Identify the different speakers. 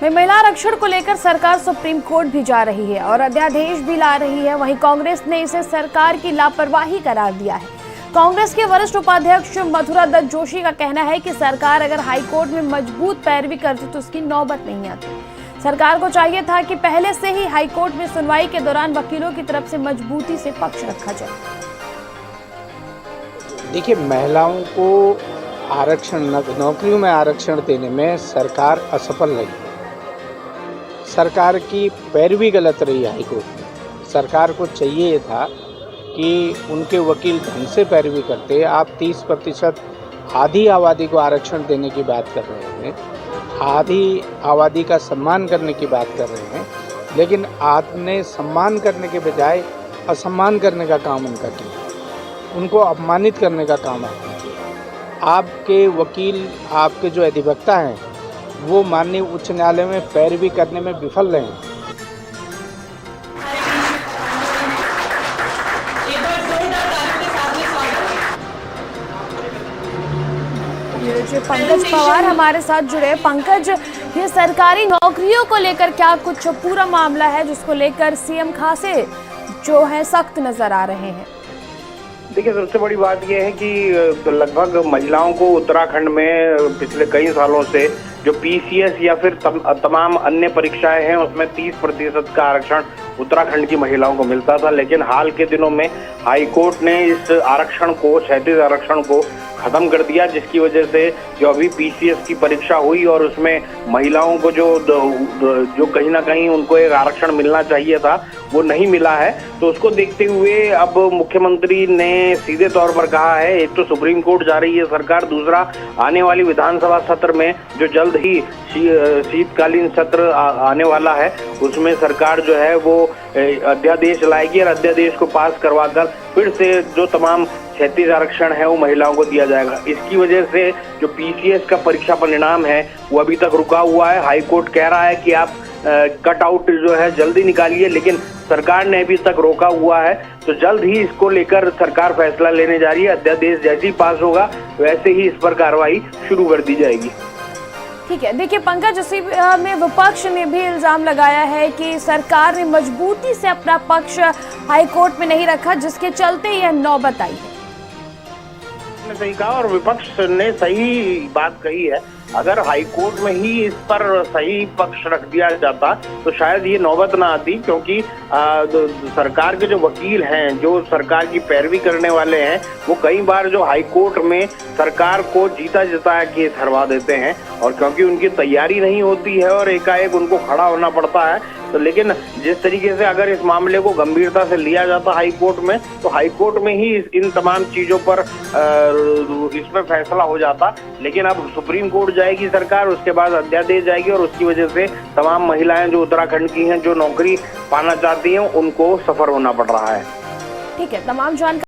Speaker 1: महिला आरक्षण को लेकर सरकार सुप्रीम कोर्ट भी जा रही है और अध्यादेश भी ला रही है। वहीं कांग्रेस ने इसे सरकार की लापरवाही करार दिया है। कांग्रेस के वरिष्ठ उपाध्यक्ष मथुरा दत्त जोशी का कहना है कि सरकार अगर हाईकोर्ट में मजबूत पैरवी करती तो उसकी नौबत नहीं आती। सरकार को चाहिए था कि पहले से ही हाईकोर्ट में सुनवाई के दौरान वकीलों की तरफ से मजबूती से पक्ष रखा जाए।
Speaker 2: देखिए, महिलाओं को आरक्षण नौकरियों में आरक्षण देने में सरकार असफल रही। सरकार की पैरवी गलत रही हाईकोर्ट में। सरकार को चाहिए था कि उनके वकील ढंग से पैरवी करते। आप 30% आधी आबादी को आरक्षण देने की बात कर रहे हैं, आधी आबादी का सम्मान करने की बात कर रहे हैं, लेकिन आपने सम्मान करने के बजाय असम्मान करने का काम उनका किया, उनको अपमानित करने का काम आपने किया। आपके वकील, आपके जो अधिवक्ता हैं, वो माननीय उच्च न्यायालय में पैरवी करने में विफल रहे हैं।
Speaker 1: ये पंकज पवार हमारे साथ जुड़े। पंकज, ये सरकारी नौकरियों को लेकर क्या कुछ पूरा मामला है जिसको लेकर सीएम खासे जो है सख्त नजर आ रहे हैं?
Speaker 3: देखिए, सबसे बड़ी बात यह है कि लगभग महिलाओं को उत्तराखंड में पिछले कई सालों से जो पीसीएस या फिर तमाम अन्य परीक्षाएं हैं उसमें 30% का आरक्षण उत्तराखंड की महिलाओं को मिलता था। लेकिन हाल के दिनों में हाईकोर्ट ने इस आरक्षण को, 37 आरक्षण को खत्म कर दिया, जिसकी वजह से जो अभी पीसीएस की परीक्षा हुई और उसमें महिलाओं को जो कहीं ना कहीं उनको एक आरक्षण मिलना चाहिए था वो नहीं मिला है। तो उसको देखते हुए अब मुख्यमंत्री ने सीधे तौर पर कहा है, एक तो सुप्रीम कोर्ट जा रही है सरकार, दूसरा आने वाली विधानसभा सत्र में जो जल्द ही शीतकालीन सत्र आने वाला है उसमें सरकार जो है वो अध्यादेश लाएगी और अध्यादेश को पास करवाकर फिर से जो तमाम 36 आरक्षण है वो महिलाओं को दिया जाएगा। इसकी वजह से जो पीसीएस का परीक्षा परिणाम है वो अभी तक रुका हुआ है। हाईकोर्ट कह रहा है कि आप कट आउट जो है जल्दी निकालिए, लेकिन सरकार ने अभी तक रोका हुआ है। तो जल्द ही इसको लेकर सरकार फैसला लेने जा रही है। अध्यादेश जैसे ही पास होगा वैसे ही इस पर कार्रवाई शुरू कर दी जाएगी।
Speaker 1: ठीक है। देखिए पंकज, इसी में विपक्ष ने भी इल्जाम लगाया है कि सरकार ने मजबूती से अपना पक्ष हाईकोर्ट में नहीं रखा, जिसके चलते यह नौबत आई है।
Speaker 3: सही कहा और विपक्ष ने सही बात कही है। अगर हाईकोर्ट में ही इस पर सही पक्ष रख दिया जाता तो शायद ये नौबत ना आती, क्योंकि सरकार के जो वकील हैं, जो सरकार की पैरवी करने वाले हैं, वो कई बार जो हाईकोर्ट में सरकार को जीता जिताया केस हरवा देते हैं। और क्योंकि उनकी तैयारी नहीं होती है और एकाएक उनको खड़ा होना पड़ता है, तो लेकिन जिस तरीके से अगर इस मामले को गंभीरता से लिया जाता हाईकोर्ट में, तो हाईकोर्ट में ही इन तमाम चीजों पर इसमें फैसला हो जाता। लेकिन अब सुप्रीम कोर्ट जाएगी सरकार, उसके बाद अध्यादेश जाएगी और उसकी वजह से तमाम महिलाएं जो उत्तराखंड की हैं, जो नौकरी पाना चाहती हैं, उनको सफर होना पड़ रहा है।
Speaker 1: ठीक है, तमाम जानकारी